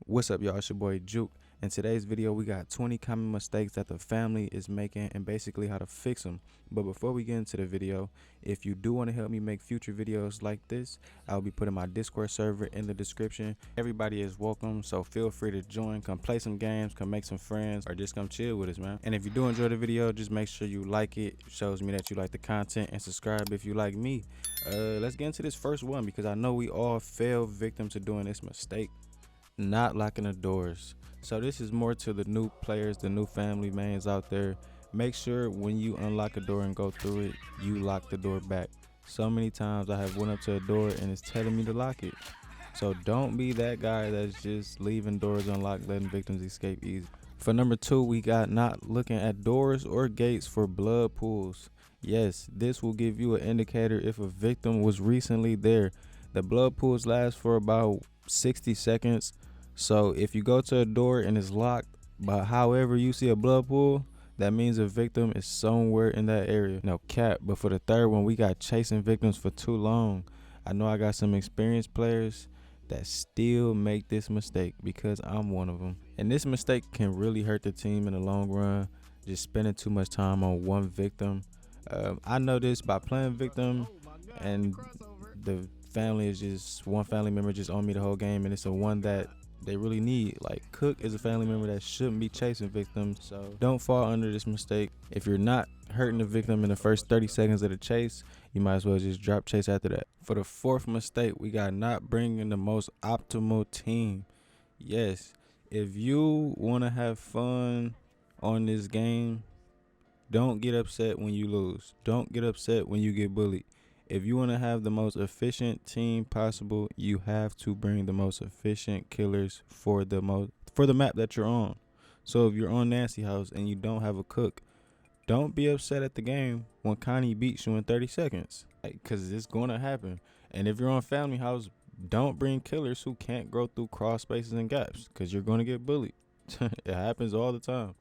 What's up, y'all? It's your boy Juke. In today's video, we got 20 common mistakes that the family is making and basically how to fix them. But before we get into the video, if you do want to help me make future videos like this, I'll be putting my Discord server in the description. Everybody is welcome, so feel free to join. Come play some games, come make some friends, or just come chill with us, man. And if you do enjoy the video, just make sure you like it. It shows me that you like the content, and subscribe if you like me. Let's get into this first one because I know we all fell victim to doing this mistake. Not locking the doors. So this is more to the new players, the new family mans out there. Make sure when you unlock a door and go through it, you lock the door back. So many times I have went up to a door and it's telling me to lock it. So don't be that guy that's just leaving doors unlocked, letting victims escape easy. For number 2, we got not looking at doors or gates for blood pools. Yes, this will give you an indicator if a victim was recently there. The blood pools last for about 60 seconds. So if you go to a door and it's locked, but however you see a blood pool, that means a victim is somewhere in that area. No cap. But for the third one, we got chasing victims for too long. I know I got some experienced players that still make this mistake because I'm one of them. And this mistake can really hurt the team in the long run, just spending too much time on one victim. I know this by playing victim, and the family is just one family member just on me the whole game, and it's a one that they really need. Like, Cook is a family member that shouldn't be chasing victims, so don't fall under this mistake. If you're not hurting the victim in the first 30 seconds of the chase, you might as well just drop chase after that. For the fourth mistake, we got not bringing the most optimal team. Yes, if you want to have fun on this game, don't get upset when you lose. Don't get upset when you get bullied. If you want to have the most efficient team possible, you have to bring the most efficient killers for the map that you're on. So if you're on Nancy House and you don't have a cook, don't be upset at the game when Connie beats you in 30 seconds, because it's going to happen. And if you're on Family House, don't bring killers who can't grow through crawl spaces and gaps, because you're going to get bullied. It happens all the time.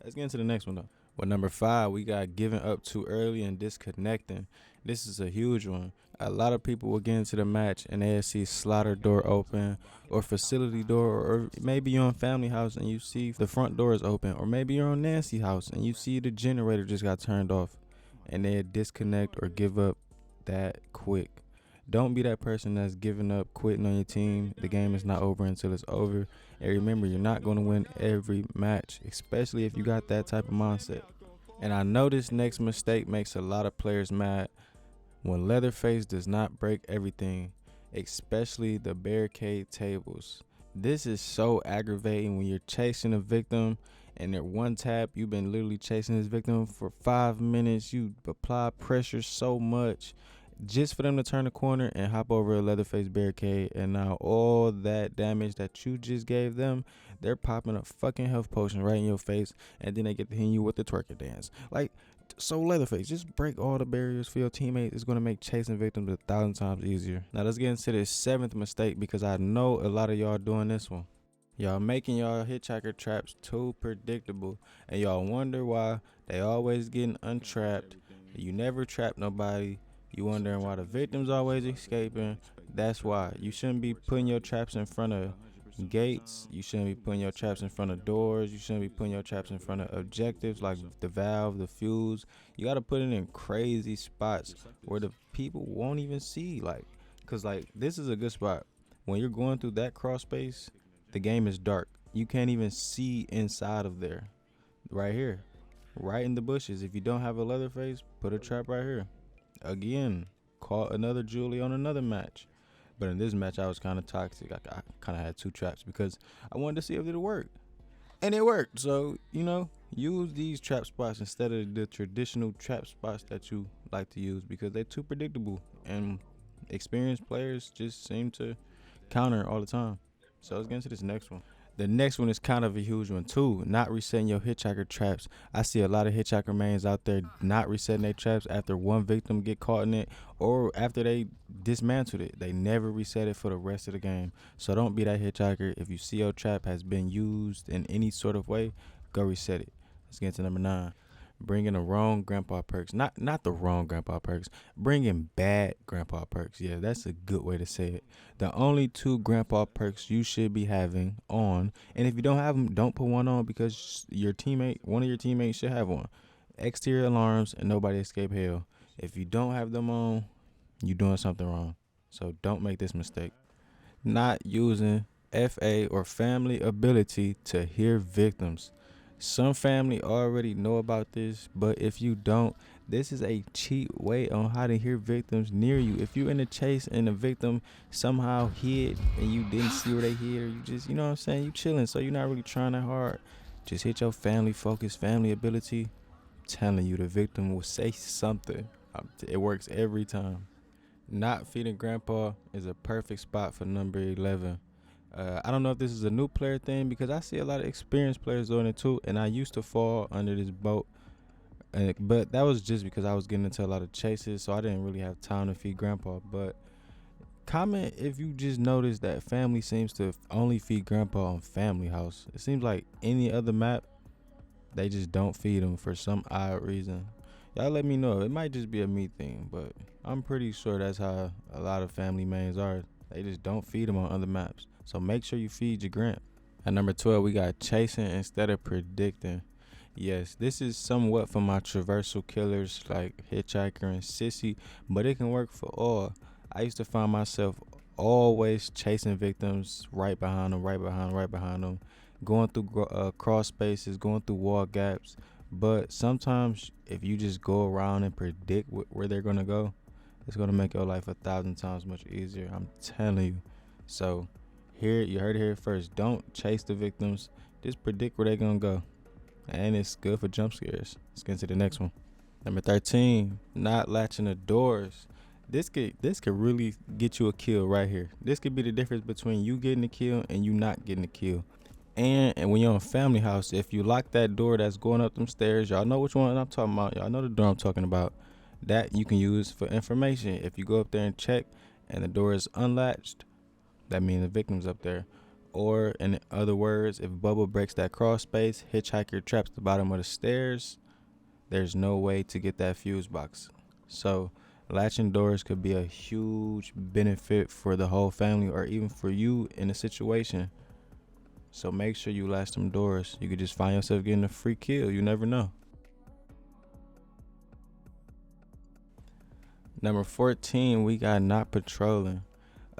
Let's get into the next one though. Well, number 5, we got giving up too early and disconnecting. This is a huge one. A lot of people will get into the match and they'll see slaughter door open or facility door, or maybe you're on Family House and you see the front door is open, or maybe you're on Nancy House and you see the generator just got turned off, and they disconnect or give up that quick. Don't be that person that's giving up, quitting on your team. The game is not over until it's over. And remember, you're not going to win every match, especially if you got that type of mindset. And I know this next mistake makes a lot of players mad. When Leatherface does not break everything, especially the barricade tables. This is so aggravating when you're chasing a victim and at one tap, you've been literally chasing this victim for 5 minutes. You apply pressure so much just for them to turn the corner and hop over a Leatherface barricade, and now all that damage that you just gave them, they're popping a fucking health potion right in your face, and then they get to hit you with the twerker dance. Like, so Leatherface, just break all the barriers for your teammates. It's going to make chasing victims 1,000 times easier. Now let's get into this 7th mistake, because I know a lot of y'all doing this one. Y'all making y'all hitchhiker traps too predictable, and y'all wonder why they always getting untrapped. You never trap nobody. You wondering why the victim's always escaping. That's why. You shouldn't be putting your traps in front of gates. You shouldn't be putting your traps in front of doors. You shouldn't be putting your traps in front of objectives like the valve, the fuse. You got to put it in crazy spots where the people won't even see. Because this is a good spot. When you're going through that crawl space, the game is dark. You can't even see inside of there. Right here. Right in the bushes. If you don't have a Leatherface, put a trap right here. Again, caught another Julie on another match. But in this match, I was kind of toxic. I kind of had 2 traps because I wanted to see if it worked. And it worked. So, use these trap spots instead of the traditional trap spots that you like to use, because they're too predictable. And experienced players just seem to counter all the time. So let's get into this next one. The next one is kind of a huge one too. Not resetting your hitchhiker traps. I see a lot of hitchhiker mains out there not resetting their traps after one victim get caught in it, or after they dismantled it. They never reset it for the rest of the game. So don't be that hitchhiker. If you see your trap has been used in any sort of way, go reset it. Let's get into number 9. bringing the wrong grandpa perks. Not the wrong grandpa perks. Bringing bad grandpa perks. Yeah, that's a good way to say it. The only two grandpa perks you should be having on, and if you don't have them, don't put one on because one of your teammates should have one. Exterior alarms and nobody escape hell. If you don't have them on, you're doing something wrong. So don't make this mistake. Not using FA or family ability to hear victims. Some family already know about this, but if you don't, this is a cheap way on how to hear victims near you. If you're in a chase and the victim somehow hid and you didn't see where they hid, or you just, you know what I'm saying, you chilling, so you're not really trying that hard. Just hit your family focus, family ability. I'm telling you, the victim will say something. It works every time. Not feeding grandpa is a perfect spot for number 11. I don't know if this is a new player thing because I see a lot of experienced players doing it too, and I used to fall under this boat, but that was just because I was getting into a lot of chases, so I didn't really have time to feed grandpa. But comment if you just noticed that family seems to only feed grandpa on Family House. It seems like any other map, they just don't feed him for some odd reason. Y'all let me know. It might just be a me thing, but I'm pretty sure that's how a lot of family mains are. They just don't feed them on other maps. So make sure you feed your Grant. At number 12, we got chasing instead of predicting. Yes, this is somewhat for my traversal killers like Hitchhiker and Sissy, but it can work for all. I used to find myself always chasing victims right behind them, right behind them, going through cross spaces, going through wall gaps. But sometimes if you just go around and predict where they're going to go, it's going to make your life 1,000 times much easier. I'm telling you. So here, you heard it here first. Don't chase the victims. Just predict where they're going to go. And it's good for jump scares. Let's get into the next one. Number 13, not latching the doors. This could really get you a kill right here. This could be the difference between you getting a kill and you not getting a kill. And when you're on Family House, if you lock that door that's going up them stairs, y'all know which one I'm talking about. Y'all know the door I'm talking about. That you can use for information. If you go up there and check and the door is unlatched, that means the victim's up there. Or in other words, if Bubba breaks that cross space, Hitchhiker traps the bottom of the stairs, there's no way to get that fuse box. So latching doors could be a huge benefit for the whole family or even for you in a situation. So make sure you latch them doors. You could just find yourself getting a free kill. You never know. Number 14, we got not patrolling.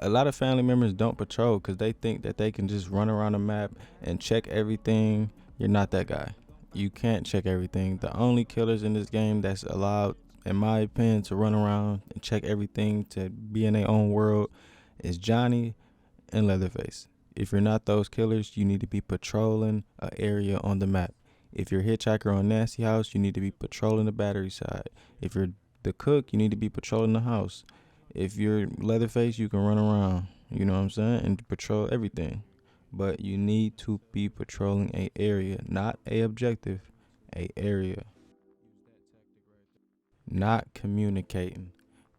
A lot of family members don't patrol because they think that they can just run around the map and check everything. You're not that guy. You can't check everything. The only killers in this game that's allowed, in my opinion, to run around and check everything, to be in their own world, is Johnny and Leatherface. If you're not those killers, you need to be patrolling an area on the map. If you're Hitchhiker on Nasty House, you need to be patrolling the battery side. If you're the cook, you need to be patrolling the house. If you're Leatherface, you can run around, you know what I'm saying, and patrol everything. But you need to be patrolling a area, not a objective, a area. Not communicating.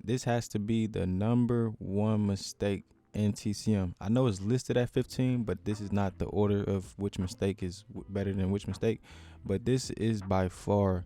This has to be the number one mistake in TCM. I know it's listed at 15, but this is not the order of which mistake is better than which mistake. But this is by far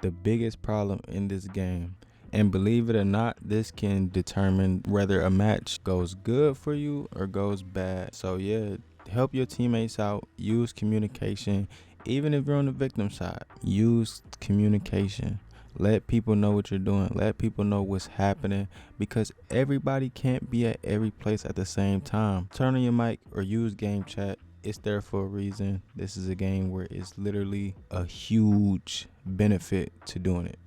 the biggest problem in this game. And believe it or not, this can determine whether a match goes good for you or goes bad. So yeah, help your teammates out. Use communication. Even if you're on the victim side, use communication. Let people know what you're doing. Let people know what's happening, because everybody can't be at every place at the same time. Turn on your mic or use game chat. It's there for a reason. This is a game where it's literally a huge benefit to doing it.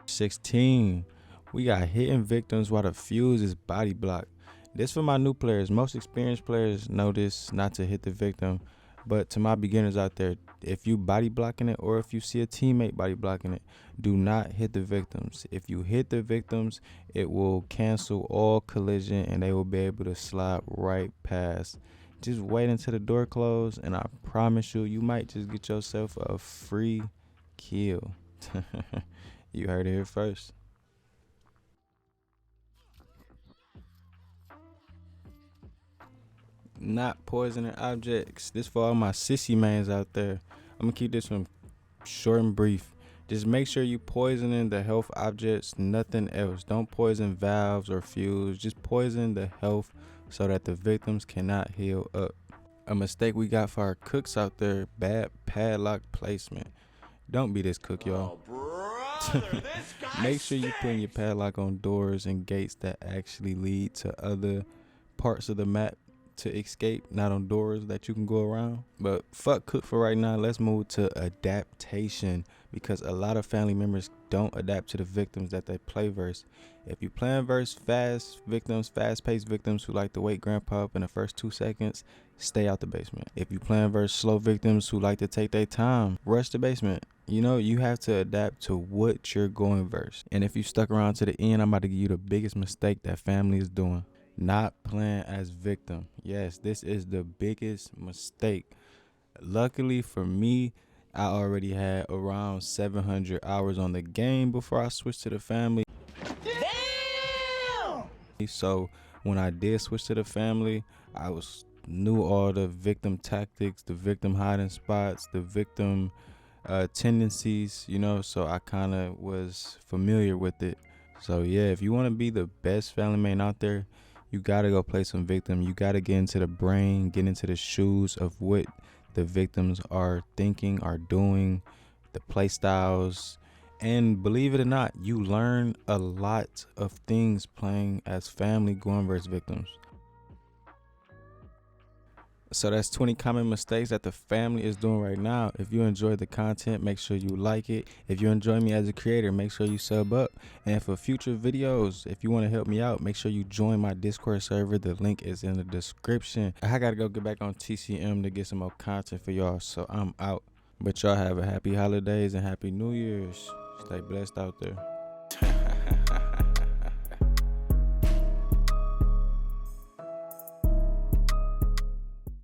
16, we got hitting victims while the fuse is body blocked. This for my new players. Most experienced players know this, not to hit the victim. But to my beginners out there, if you body blocking it or if you see a teammate body blocking it, do not hit the victims. If you hit the victims, it will cancel all collision and they will be able to slide right past. Just wait until the door closes, and I promise you, you might just get yourself a free kill. You heard it here first. Not poisoning objects. This for all my sissy mans out there. I'm gonna keep this one short and brief. Just make sure you poisoning the health objects, nothing else. Don't poison valves or fuels. Just poison the health so that the victims cannot heal up. A mistake we got for our cooks out there, bad padlock placement. Don't be this cook, y'all. Make sure you put your padlock on doors and gates that actually lead to other parts of the map to escape, not on doors that you can go around. But fuck cook for right now. Let's move to adaptation, because a lot of family members don't adapt to the victims that they play verse. If you playing verse fast victims, fast-paced victims who like to wake grandpa up in the first 2 seconds, stay out the basement. If you playing verse slow victims who like to take their time, rush the basement. You know, you have to adapt to what you're going verse. And if you stuck around to the end, I'm about to give you the biggest mistake that family is doing. Not playing as victim. Yes, this is the biggest mistake. Luckily for me, I already had around 700 hours on the game before I switched to the family. Damn! So when I did switch to the family, I knew all the victim tactics, the victim hiding spots, the victim tendencies, you know, so I kind of was familiar with it. So yeah, if you want to be the best family man out there, you gotta go play some victim. You gotta get into the brain, get into the shoes of what the victims are thinking, are doing, the play styles. And believe it or not, you learn a lot of things playing as family going versus victims. So that's 20 common mistakes that the family is doing right now. If you enjoyed the content, make sure you like it. If you enjoy me as a creator, make sure you sub up. And for future videos, if you want to help me out, make sure you join my Discord server. The link is in the description. I gotta go get back on TCM to get some more content for y'all, so I'm out. But y'all have a happy holidays and happy New Year's. Stay blessed out there.